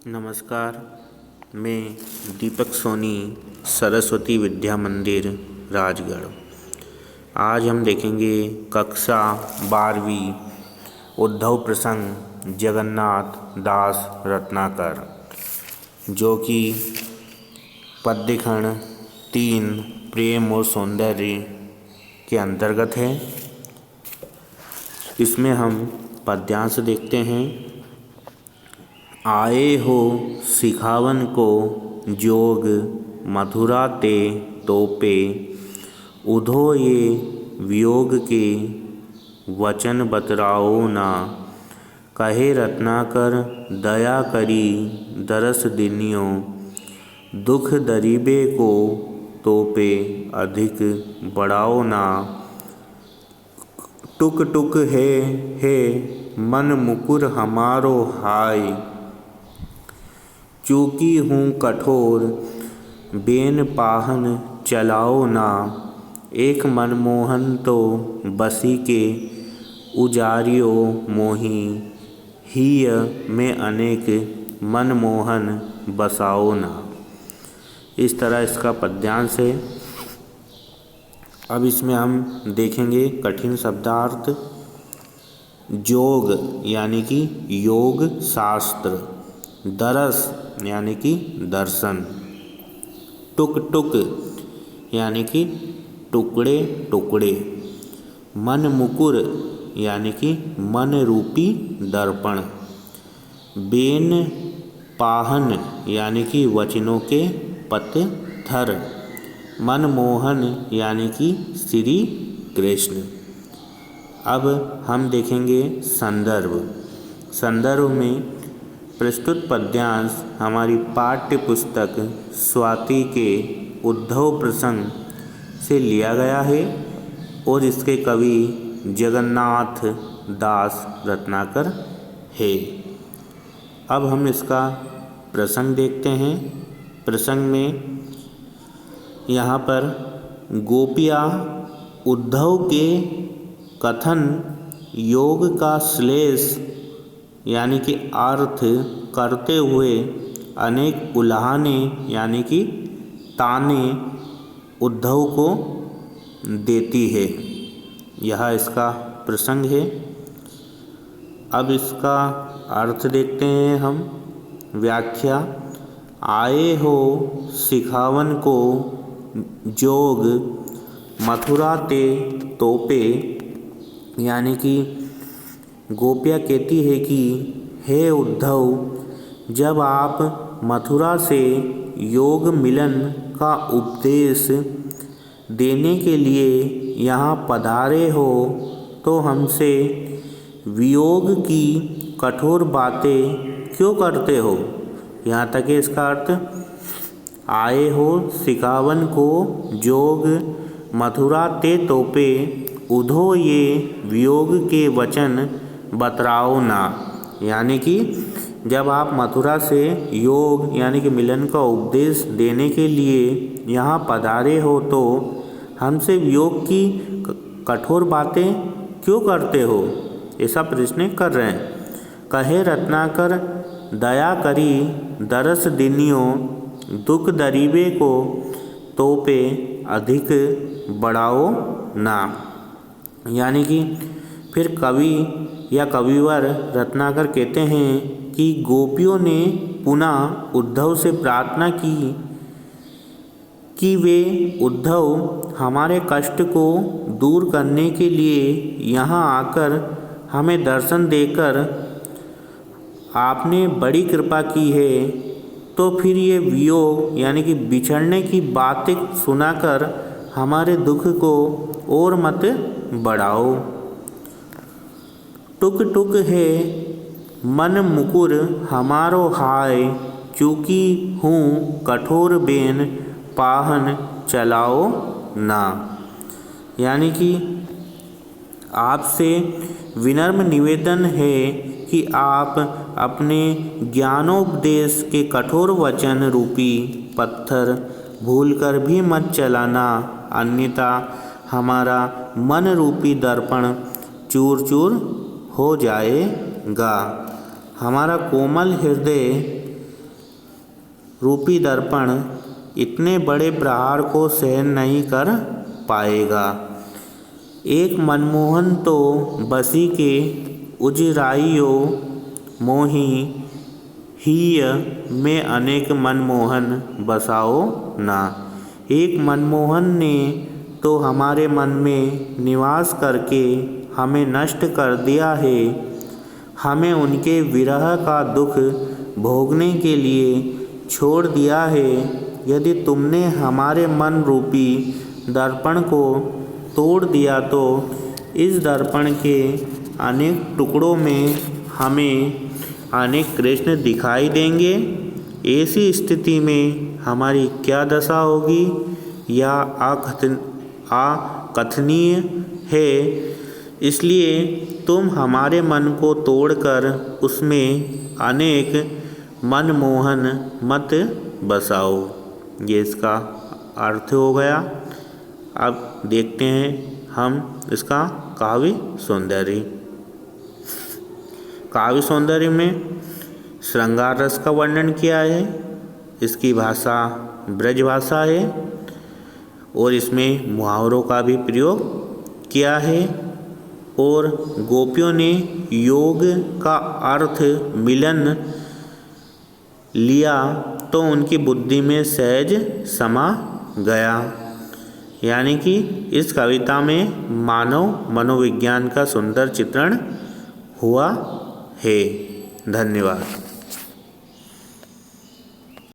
नमस्कार। मैं दीपक सोनी, सरस्वती विद्या मंदिर, राजगढ़। आज हम देखेंगे कक्षा 12वीं उद्धव प्रसंग जगन्नाथ दास रत्नाकर, जो कि पद्यखंड 3 प्रेम और सौंदर्य के अंतर्गत है। इसमें हम पद्यांश देखते हैं। आए हो सिखावन को जोग, मथुरा ते तोपे, उधो ये वियोग के वचन बतराओ ना। कहे रत्नाकर दया करी दरस दिनियो, दुख दरीबे को तोपे अधिक बढ़ाओ ना। टुक टुक है मन मुकुर हमारो हाय, चूकी हूँ कठोर बेन पाहन चलाओ ना। एक मनमोहन तो बसी के उजारियो मोही, हिय में अनेक मनमोहन बसाओ ना। इस तरह इसका पद्यांश है। अब इसमें हम देखेंगे कठिन शब्दार्थ। जोग यानी कि योग शास्त्र, दरस यानी कि दर्शन, टुक टुक यानी कि टुकड़े टुकड़े, मन मुकुर यानी कि मन रूपी दर्पण, बेन पाहन यानी कि वचनों के पत्थर, मनमोहन यानी कि श्री कृष्ण। अब हम देखेंगे संदर्भ। संदर्भ में प्रस्तुत पद्यांश हमारी पाठ्य पुस्तक स्वाति के उद्धव प्रसंग से लिया गया है और इसके कवि जगन्नाथ दास रत्नाकर है। अब हम इसका प्रसंग देखते हैं। प्रसंग में यहाँ पर गोपियाँ उद्धव के कथन योग का श्लेष यानी कि अर्थ करते हुए अनेक उल्हाने यानी कि ताने उद्धव को देती है। यह इसका प्रसंग है। अब इसका अर्थ देखते हैं हम। व्याख्या। आए हो सिखावन को जोग, मथुरा ते तोपे, यानी कि गोपियाँ कहती है कि हे उद्धव, जब आप मथुरा से योग मिलन का उपदेश देने के लिए यहाँ पधारे हो तो हमसे वियोग की कठोर बातें क्यों करते हो। यहाँ तक है इसका अर्थ। आए हो सिखावन को जोग, मथुरा ते तोपे, उधो ये वियोग के वचन बतराओ ना। यानी कि जब आप मथुरा से योग यानी कि मिलन का उपदेश देने के लिए यहाँ पधारे हो तो हमसे वियोग की कठोर बातें क्यों करते हो, ऐसा प्रश्न कर रहे हैं। कहे रत्नाकर दया करी दरस दिनियो, दुख दरीबे को तोपे अधिक बढ़ाओ ना। यानी कि फिर कवि या कविवर रत्नाकर कहते हैं कि गोपियों ने पुनः उद्धव से प्रार्थना की कि वे उद्धव हमारे कष्ट को दूर करने के लिए यहाँ आकर हमें दर्शन देकर आपने बड़ी कृपा की है, तो फिर ये वियोग यानी कि बिछड़ने की बातें सुनाकर हमारे दुख को और मत बढ़ाओ। टुक टुक है मन मुकुर हमारो हाय, चूकी हूँ कठोर बेन पाहन चलाओ ना। यानी कि आपसे विनम्र निवेदन है कि आप अपने ज्ञानोपदेश के कठोर वचन रूपी पत्थर भूलकर भी मत चलाना, अन्यथा हमारा मन रूपी दर्पण चूर चूर हो जाएगा। हमारा कोमल हृदय रूपी दर्पण इतने बड़े प्रहार को सहन नहीं कर पाएगा। एक मनमोहन तो बसी के उजराइयो मोही हीय में अनेक मनमोहन बसाओ ना। एक मनमोहन ने तो हमारे मन में निवास करके हमें नष्ट कर दिया है। हमें उनके विरह का दुख भोगने के लिए छोड़ दिया है। यदि तुमने हमारे मन रूपी दर्पण को तोड़ दिया तो इस दर्पण के अनेक टुकड़ों में हमें अनेक कृष्ण दिखाई देंगे। ऐसी स्थिति में हमारी क्या दशा होगी यह अकथनीय है। इसलिए तुम हमारे मन को तोड़कर उसमें अनेक मनमोहन मत बसाओ। ये इसका अर्थ हो गया। अब देखते हैं हम इसका काव्य सौंदर्य। काव्य सौंदर्य में श्रृंगार रस का वर्णन किया है। इसकी भाषा ब्रज भाषा है और इसमें मुहावरों का भी प्रयोग किया है। और गोपियों ने योग का अर्थ मिलन लिया तो उनकी बुद्धि में सहज समा गया। यानी कि इस कविता में मानव मनोविज्ञान का सुंदर चित्रण हुआ है। धन्यवाद।